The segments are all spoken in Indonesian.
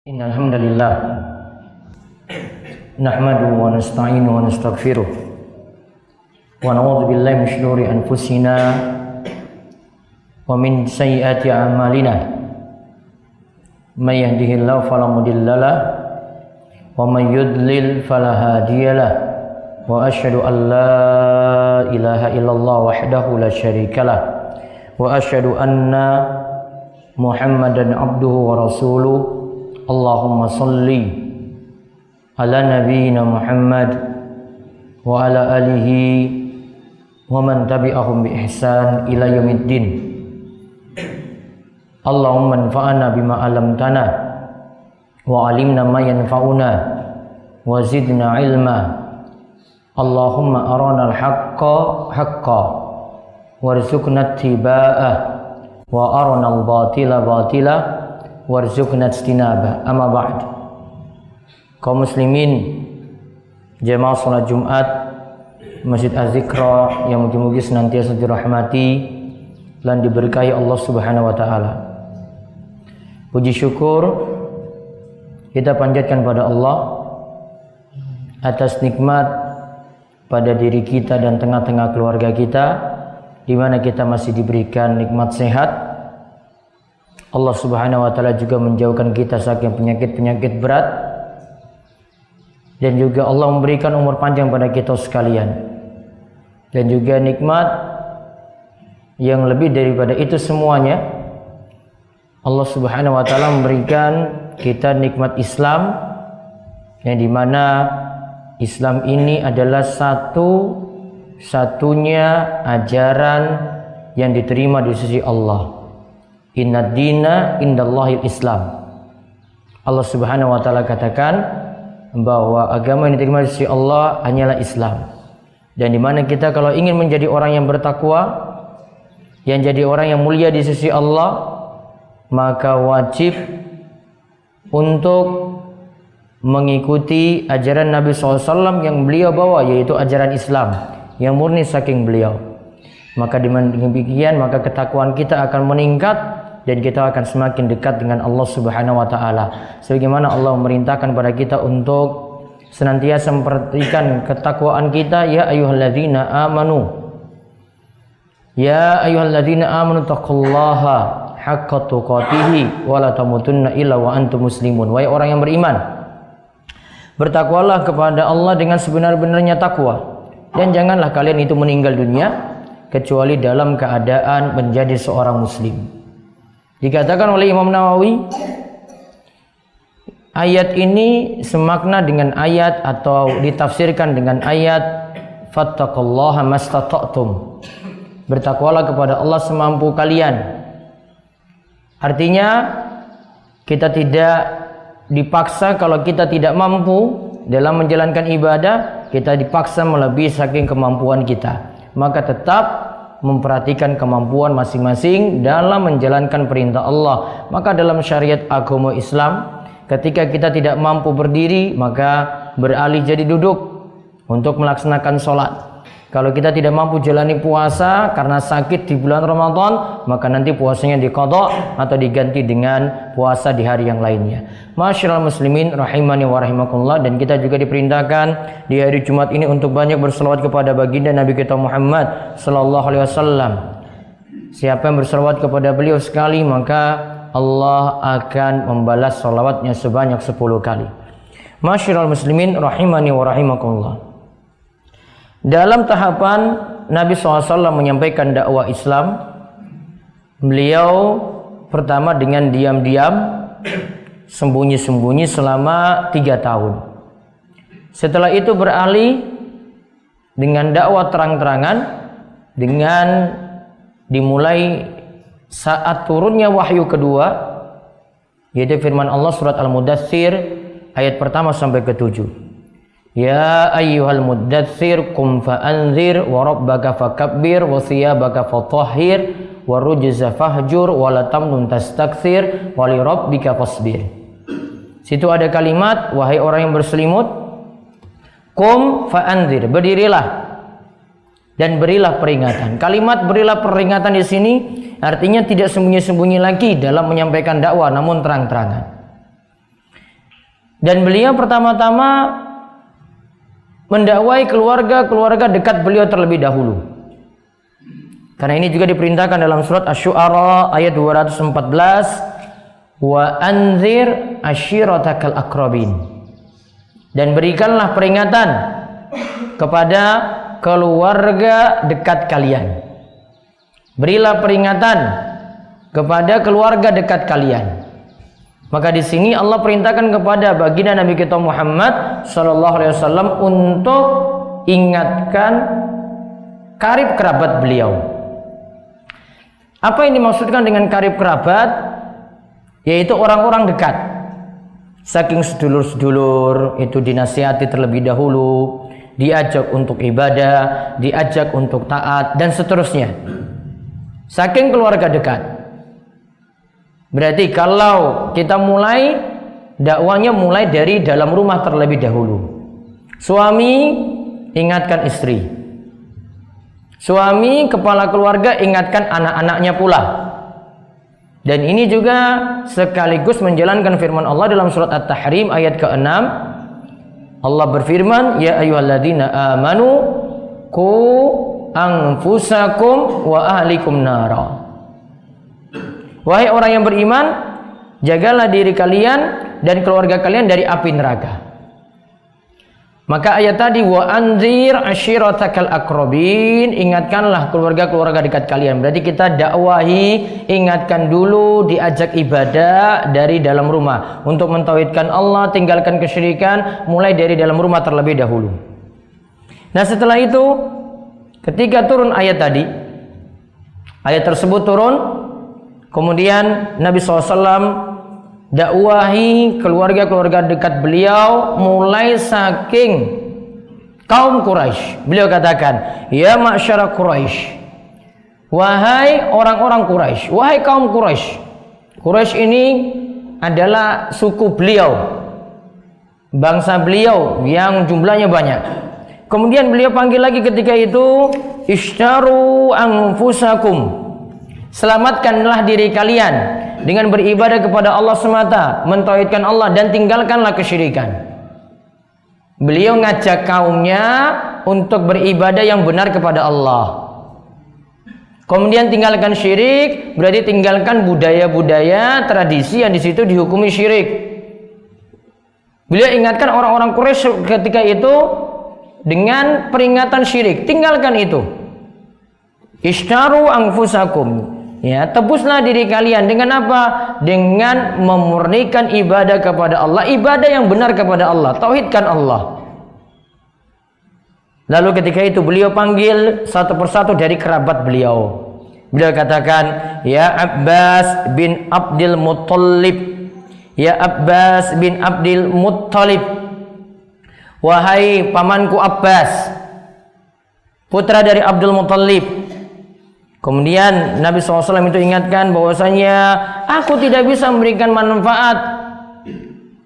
Innal hamdalillah nahmaduhu wa nasta'inuhu wa nastaghfiruh wa na'udzu billahi min shururi anfusina wa min sayyiati a'malina may yahdihillahu fala mudilla lahu wa may yudlil fala hadiyalah wa asyhadu an la ilaha illallah wahdahu la syarikalah wa asyhadu anna Muhammadan abduhu wa rasuluh. Allahumma salli ala nabiyyina Muhammad wa ala alihi wa man tabi'ahum bi ihsan ila yaumiddin. Allahumma anfa'na bima 'allamtana wa 'allimna ma yanfa'una wa zidna 'ilma. Allahumma arana al-haqqa haqqan warzuqna ittiba'ah wa arana al-batila batila warzuqna ijtinaba. Amma ba'd. Kaum muslimin jemaah salat Jumat Masjid Az-Zikra yang mugi-mugi senantiasa dirahmati dan diberkahi Allah Subhanahu wa taala. Puji syukur kita panjatkan pada Allah atas nikmat pada diri kita dan tengah-tengah keluarga kita, di mana kita masih diberikan nikmat sehat. Allah Subhanahu wa taala juga menjauhkan kita saking penyakit-penyakit berat, dan juga Allah memberikan umur panjang pada kita sekalian. Dan juga nikmat yang lebih daripada itu semuanya, Allah Subhanahu wa taala memberikan kita nikmat Islam, yang dimana Islam ini adalah satu-satunya ajaran yang diterima di sisi Allah. Inna dina indallahil Islam. Allah Subhanahu wa taala katakan bahwa agama yang diterima di sisi Allah hanyalah Islam. Dan di mana kita kalau ingin menjadi orang yang bertakwa, yang jadi orang yang mulia di sisi Allah, maka wajib untuk mengikuti ajaran Nabi SAW yang beliau bawa, yaitu ajaran Islam yang murni saking beliau. Maka dengan demikian maka ketakwaan kita akan meningkat dan kita akan semakin dekat dengan Allah Subhanahu wa taala. Sebagaimana Allah memerintahkan kepada kita untuk senantiasa memperhatikan ketakwaan kita, ya ayyuhalladzina amanu. Ya ayyuhalladzina amanu taqullaha haqqa tuqatih wa la tamutunna illa wa antum muslimun. Wahai orang yang beriman, bertakwalah kepada Allah dengan sebenar-benarnya takwa, dan janganlah kalian itu meninggal dunia kecuali dalam keadaan menjadi seorang muslim. Dikatakan oleh Imam Nawawi, ayat ini semakna dengan ayat atau ditafsirkan dengan ayat fattaqullaha mastata'tum. Bertakwalah kepada Allah semampu kalian. Artinya kita tidak dipaksa. Kalau kita tidak mampu dalam menjalankan ibadah, kita dipaksa melebihi saking kemampuan kita. Maka tetap memperhatikan kemampuan masing-masing dalam menjalankan perintah Allah. Maka dalam syariat agama Islam, ketika kita tidak mampu berdiri, maka beralih jadi duduk untuk melaksanakan sholat. Kalau kita tidak mampu jalani puasa karena sakit di bulan Ramadan, maka nanti puasanya diqadha atau diganti dengan puasa di hari yang lainnya. Masyaallah muslimin rahimani wa rahimakumullah. Dan kita juga diperintahkan di hari Jumat ini untuk banyak berselawat kepada baginda Nabi kita Muhammad sallallahu alaihi wasallam. Siapa yang berselawat kepada beliau sekali, maka Allah akan membalas salawatnya sebanyak 10 kali. Masyaallah muslimin rahimani wa rahimakumullah. Dalam tahapan Nabi SAW menyampaikan dakwah Islam, beliau pertama dengan diam-diam, sembunyi-sembunyi selama 3 tahun. Setelah itu beralih dengan dakwah terang-terangan, dengan dimulai saat turunnya wahyu kedua, yaitu firman Allah surat Al-Mudaththir ayat pertama sampai ke-7. Ya ayyuhal muddatsir qum fa'anzir wa rabbaka fakabbir wa thiyabaka fatahhir wa rujza fahjur wa la tamnun tastakthir wa li rabbika fasbir. Situ ada kalimat, wahai orang yang berselimut, qum fa'anzir, berdirilah dan berilah peringatan. Kalimat berilah peringatan di sini artinya tidak sembunyi-sembunyi lagi dalam menyampaikan dakwah, namun terang-terangan. Dan beliau pertama-tama mendakwai keluarga dekat beliau terlebih dahulu. Karena ini juga diperintahkan dalam surat Asy-Syu'ara ayat 214, wa anzir ashiratakal aqrabin. Dan berikanlah peringatan kepada keluarga dekat kalian. Berilah peringatan kepada keluarga dekat kalian. Maka di sini Allah perintahkan kepada baginda Nabi kita Muhammad sallallahu alaihi wasallam untuk ingatkan karib kerabat beliau. Apa yang dimaksudkan dengan karib kerabat? Yaitu orang-orang dekat. Saking sedulur-sedulur itu dinasihati terlebih dahulu, diajak untuk ibadah, diajak untuk taat, dan seterusnya. Saking keluarga dekat. Berarti kalau kita mulai dakwanya mulai dari dalam rumah terlebih dahulu. Suami ingatkan istri. Suami kepala keluarga ingatkan anak-anaknya pula. Dan ini juga sekaligus menjalankan firman Allah dalam surat At-Tahrim ayat ke-6. Allah berfirman, ya ayyuhalladzina amanu qu anfusakum wa ahlikum nara. Wahai orang yang beriman, jagalah diri kalian dan keluarga kalian dari api neraka. Maka ayat tadi wa anzir ashiratakal aqrabin, ingatkanlah keluarga-keluarga dekat kalian. Berarti kita dakwahi, ingatkan dulu, diajak ibadah dari dalam rumah untuk mentauhidkan Allah, tinggalkan kesyirikan mulai dari dalam rumah terlebih dahulu. Nah, setelah itu ketika turun ayat tadi, ayat tersebut turun, kemudian Nabi SAW dakwahi keluarga-keluarga dekat beliau mulai saking kaum Quraisy. Beliau katakan, ya ma'syara Quraisy, wahai orang-orang Quraisy, wahai kaum Quraisy. Quraisy ini adalah suku beliau, bangsa beliau yang jumlahnya banyak. Kemudian beliau panggil lagi ketika itu, ishtaru anfusakum, selamatkanlah diri kalian dengan beribadah kepada Allah semata, mentauhidkan Allah dan tinggalkanlah kesyirikan. Beliau ngajak kaumnya untuk beribadah yang benar kepada Allah. Kemudian tinggalkan syirik, berarti tinggalkan budaya-budaya, tradisi yang di situ dihukumi syirik. Beliau ingatkan orang-orang Quraisy ketika itu dengan peringatan syirik, tinggalkan itu. Ishtaru anfusakum, ya, tebuslah diri kalian dengan apa? Dengan memurnikan ibadah kepada Allah, ibadah yang benar kepada Allah, tauhidkan Allah. Lalu ketika itu beliau panggil satu persatu dari kerabat beliau. Beliau katakan, ya Abbas bin Abdul Muttalib, ya Abbas bin Abdul Muttalib, wahai pamanku Abbas, putra dari Abdul Muttalib. Kemudian Nabi SAW itu ingatkan bahwasanya aku tidak bisa memberikan manfaat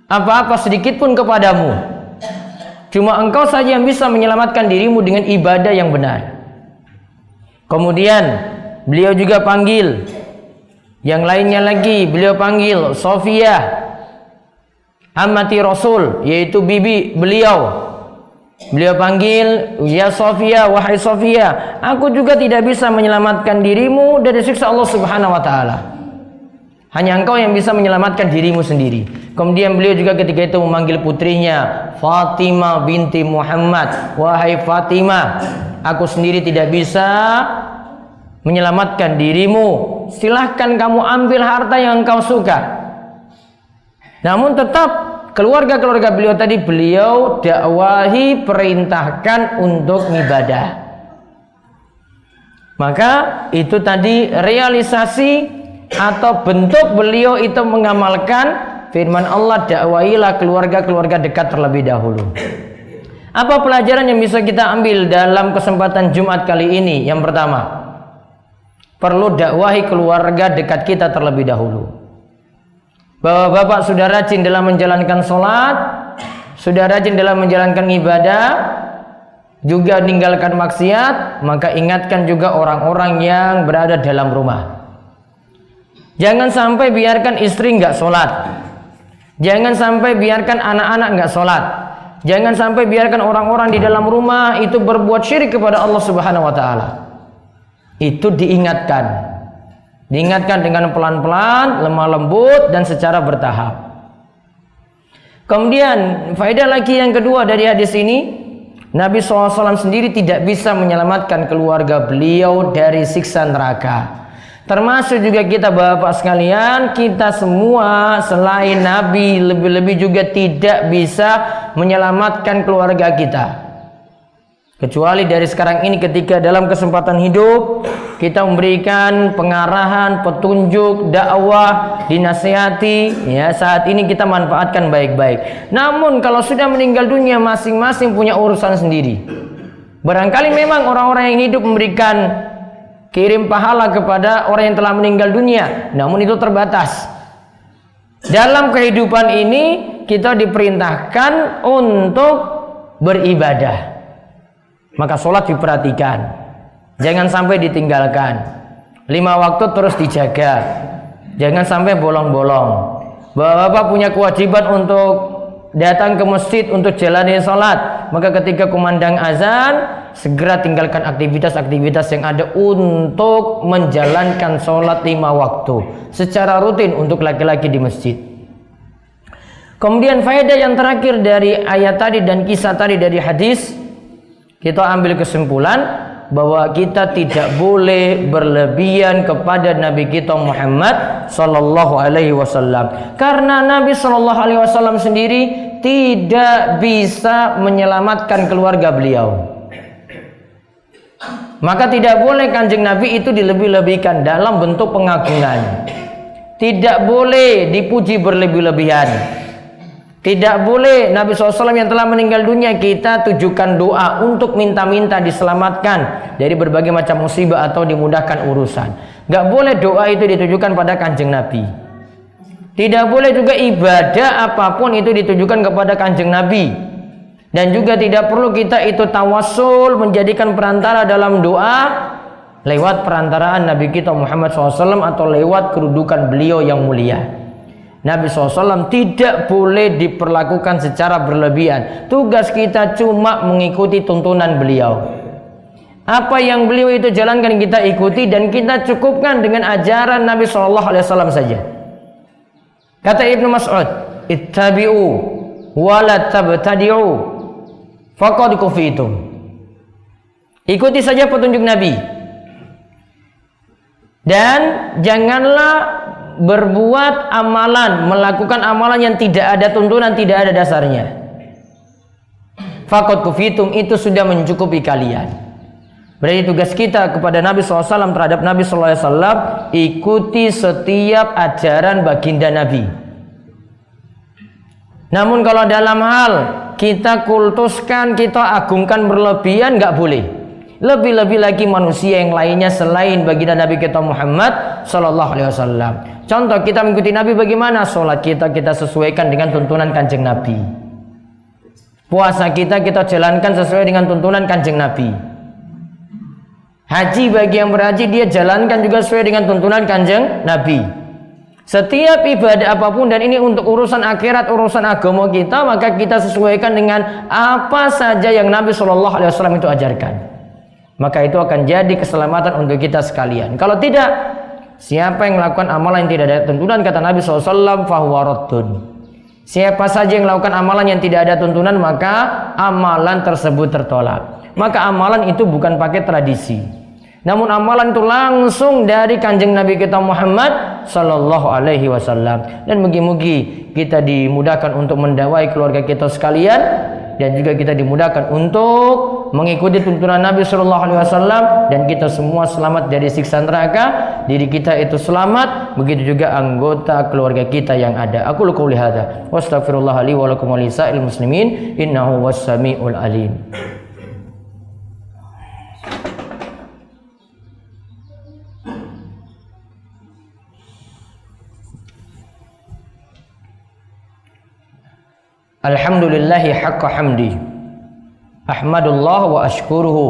apa-apa sedikit pun kepadamu. Cuma engkau saja yang bisa menyelamatkan dirimu dengan ibadah yang benar. Kemudian beliau juga panggil yang lainnya lagi. Beliau panggil Sofia, ammati Rasul, yaitu bibi beliau. Beliau panggil, ya Sofia, wahai Sofia, aku juga tidak bisa menyelamatkan dirimu dari siksa Allah Subhanahu wa taala. Hanya engkau yang bisa menyelamatkan dirimu sendiri. Kemudian beliau juga ketika itu memanggil putrinya, Fatimah binti Muhammad, wahai Fatimah, aku sendiri tidak bisa menyelamatkan dirimu. Silahkan kamu ambil harta yang engkau suka. Namun tetap keluarga-keluarga beliau tadi beliau dakwahi, perintahkan untuk ibadah. Maka itu tadi realisasi atau bentuk beliau itu mengamalkan firman Allah, dakwahilah keluarga-keluarga dekat terlebih dahulu. Apa pelajaran yang bisa kita ambil dalam kesempatan Jumat kali ini? Yang pertama, perlu dakwahi keluarga dekat kita terlebih dahulu. Bahwa bapak sudah rajin dalam menjalankan sholat, sudah rajin dalam menjalankan ibadah, juga meninggalkan maksiat, maka ingatkan juga orang-orang yang berada dalam rumah. Jangan sampai biarkan istri nggak sholat. Jangan sampai biarkan anak-anak nggak sholat. Jangan sampai biarkan orang-orang di dalam rumah itu berbuat syirik kepada Allah Subhanahu wa Ta'ala. Itu diingatkan. Diingatkan dengan pelan-pelan, lemah lembut, dan secara bertahap. Kemudian faedah lagi yang kedua dari hadis ini, Nabi SAW sendiri tidak bisa menyelamatkan keluarga beliau dari siksa neraka. Termasuk juga kita bapak sekalian, kita semua selain Nabi lebih-lebih juga tidak bisa menyelamatkan keluarga kita. Kecuali dari sekarang ini ketika dalam kesempatan hidup kita memberikan pengarahan, petunjuk, dakwah, dinasihati, ya saat ini kita manfaatkan baik-baik. Namun kalau sudah meninggal dunia masing-masing punya urusan sendiri. Barangkali memang orang-orang yang hidup memberikan kirim pahala kepada orang yang telah meninggal dunia, namun itu terbatas. Dalam kehidupan ini kita diperintahkan untuk beribadah. Maka sholat diperhatikan, jangan sampai ditinggalkan. 5 waktu terus dijaga, jangan sampai bolong-bolong. Bapak-bapak punya kewajiban untuk datang ke masjid untuk jalani sholat. Maka ketika kumandang azan, segera tinggalkan aktivitas-aktivitas yang ada untuk menjalankan sholat 5 waktu secara rutin untuk laki-laki di masjid. Kemudian faedah yang terakhir dari ayat tadi dan kisah tadi dari hadis, kita ambil kesimpulan bahwa kita tidak boleh berlebihan kepada Nabi kita Muhammad sallallahu alaihi wasallam. Karena Nabi sallallahu alaihi wasallam sendiri tidak bisa menyelamatkan keluarga beliau. Maka tidak boleh kanjeng Nabi itu dilebih-lebihkan dalam bentuk pengagungan. Tidak boleh dipuji berlebih-lebihan. Tidak boleh Nabi SAW yang telah meninggal dunia kita tujukan doa untuk minta-minta diselamatkan dari berbagai macam musibah atau dimudahkan urusan. Gak boleh doa itu ditujukan pada kanjeng Nabi. Tidak boleh juga ibadah apapun itu ditujukan kepada kanjeng Nabi. Dan juga tidak perlu kita itu tawassul menjadikan perantara dalam doa lewat perantaraan Nabi kita Muhammad SAW atau lewat kedudukan beliau yang mulia. Nabi SAW tidak boleh diperlakukan secara berlebihan. Tugas kita cuma mengikuti tuntunan beliau. Apa yang beliau itu jalankan kita ikuti dan kita cukupkan dengan ajaran Nabi SAW saja. Kata Ibnu Mas'ud, ittabi'u wa la tabtadi'u faqad kufitum. Ikuti saja petunjuk Nabi. Dan janganlah berbuat amalan, melakukan amalan yang tidak ada tuntunan, tidak ada dasarnya. Faqad kufitum, itu sudah mencukupi kalian. Berarti tugas kita kepada Nabi SAW terhadap Nabi SAW, ikuti setiap ajaran baginda Nabi. Namun kalau dalam hal kita kultuskan, kita agungkan berlebihan, nggak boleh. Lebih-lebih lagi manusia yang lainnya selain baginda Nabi kita Muhammad Sallallahu Alaihi Wasallam. Contoh kita mengikuti Nabi bagaimana? Sholat kita sesuaikan dengan tuntunan kanjeng Nabi. Puasa kita jalankan sesuai dengan tuntunan kanjeng Nabi. Haji bagi yang berhaji dia jalankan juga sesuai dengan tuntunan kanjeng Nabi. Setiap ibadah apapun, dan ini untuk urusan akhirat, urusan agama kita, maka kita sesuaikan dengan apa saja yang Nabi Sallallahu Alaihi Wasallam itu ajarkan. Maka itu akan jadi keselamatan untuk kita sekalian. Kalau tidak, siapa yang melakukan amalan yang tidak ada tuntunan, kata Nabi SAW, fahuwa raddun. Siapa saja yang melakukan amalan yang tidak ada tuntunan, maka amalan tersebut tertolak. Maka amalan itu bukan pakai tradisi, namun amalan itu langsung dari kanjeng Nabi kita Muhammad Sallallahu Alaihi Wasallam. Dan mugi-mugi kita dimudahkan untuk mendakwai keluarga kita sekalian, dan juga kita dimudahkan untuk mengikuti tuntunan Nabi Sallallahu Alaihi Wasallam, dan kita semua selamat dari siksa neraka. Diri kita itu selamat, begitu juga anggota keluarga kita yang ada. Aku qouli hadza wa astaghfirullah li wa lakum wa lisa'il muslimin innahu was-sami'ul alim. Alhamdulillahi haqqa hamdi, ahmadullah wa ashkuruhu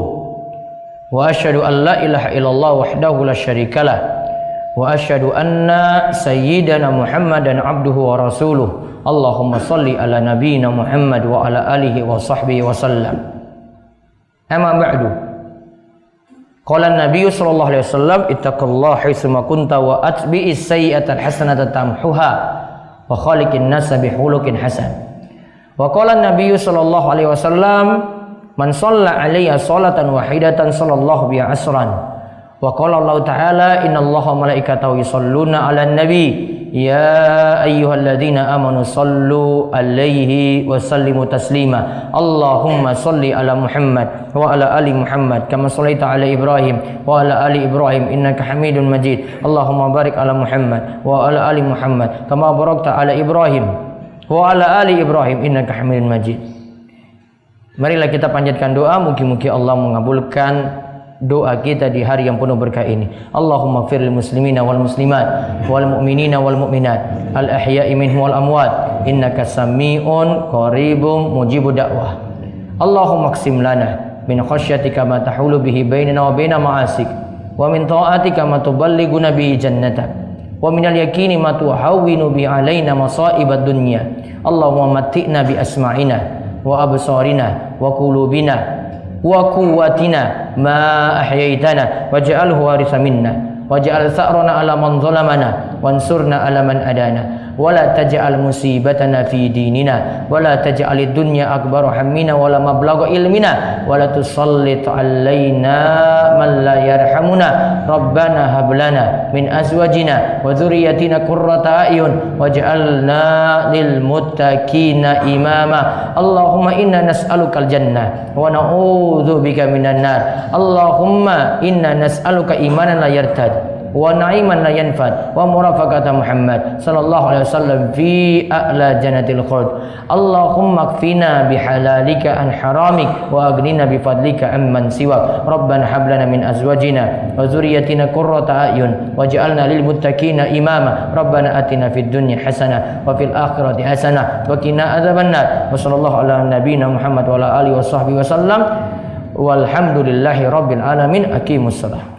wa asyhadu an la ilaha illallah wahdahu la syarikalah wa asyhadu anna sayyidana Muhammadan abduhu wa rasuluh. Allahumma salli ala nabiyyina Muhammad wa ala alihi wa sahbihi wa sallam. Amma ba'du. Qala an-nabiy sallallahu alaihi wasallam ittaqullaha haitsu ma kunta wa atbi'is sayyi'ata al-hasanata tamhuha wa khaliqin nasa bi khuluqin hasan. Wa qala an-nabiy sallallahu alaihi wasallam man shalla 'alayya sholatan wahidatan sallallahu biha asran. Wa qala Allah ta'ala innallaha wa malaikatahu yusholluna 'alan nabi ya ayyuhalladzina amanu shallu 'alaihi wa sallimu taslima. Allahumma shalli 'ala Muhammad wa 'ala ali Muhammad kama shallaita 'ala Ibrahim wa 'ala ali Ibrahim innaka Hamidum Majid. Allahumma barik 'ala Muhammad wa 'ala ali Muhammad kama barakta 'ala Ibrahim wa 'ala ali Ibrahim innaka Hamidum Majid. Marilah kita panjatkan doa, mungkin-mungkin Allah mengabulkan doa kita di hari yang penuh berkah ini. Allahumma firlil muslimina wal muslimat wal mu'minina wal mu'minat al ahya'i minhum wal amwat innaka sami'un qaribum mujibud da'wah. Allahumma qsim lana min khasyatika ma tahulu bihi bainana wa baina ma'asik wa min ta'atika ma tuballighuna bihi jannatak wa minal yaqini ma tuhawwinu bi alaina masa'ibad dunya. Allahumma matti'na bi asma'ina wa absarina wa qulubina wa quwwatina ma ahyaitana waj'alhu waritha minna waj'al tha'rana 'ala man zalamana wansurna 'ala man adana wa la taj'al musibatana fi dinina wa la taj'alid dunya akbar hammina wa la mablagha ilmina wa la tusallit 'alaina man la yarhamuna. Rabbana hab lana min azwajina wa dhurriyyatina qurrata a'yun waj'alna lil muttaqina imama. Allahumma inna nas'alukal jannah wa na'udzu bika minan nar. Allahumma inna nas'aluka imanan la yartad wa na'iman la yanfad wa murafaqata Muhammad sallallahu alaihi wasallam fi a'la jannatil khuld. Allahumma kfina bihalalika an haramik wa aghnina bifadlika amman siwak. Rabbana hab lana min azwajina wa dhurriyyatina qurrata a'yun waj'alna lil muttaqina imama. Rabbana atina fid dunya hasanah wa fil akhirati hasanah wa qina adzabannar. Wa sallallahu ala nabiyyina Muhammad wa ala alihi wa sahbihi wasallam walhamdulillahi rabbil alamin. Aqimussalah.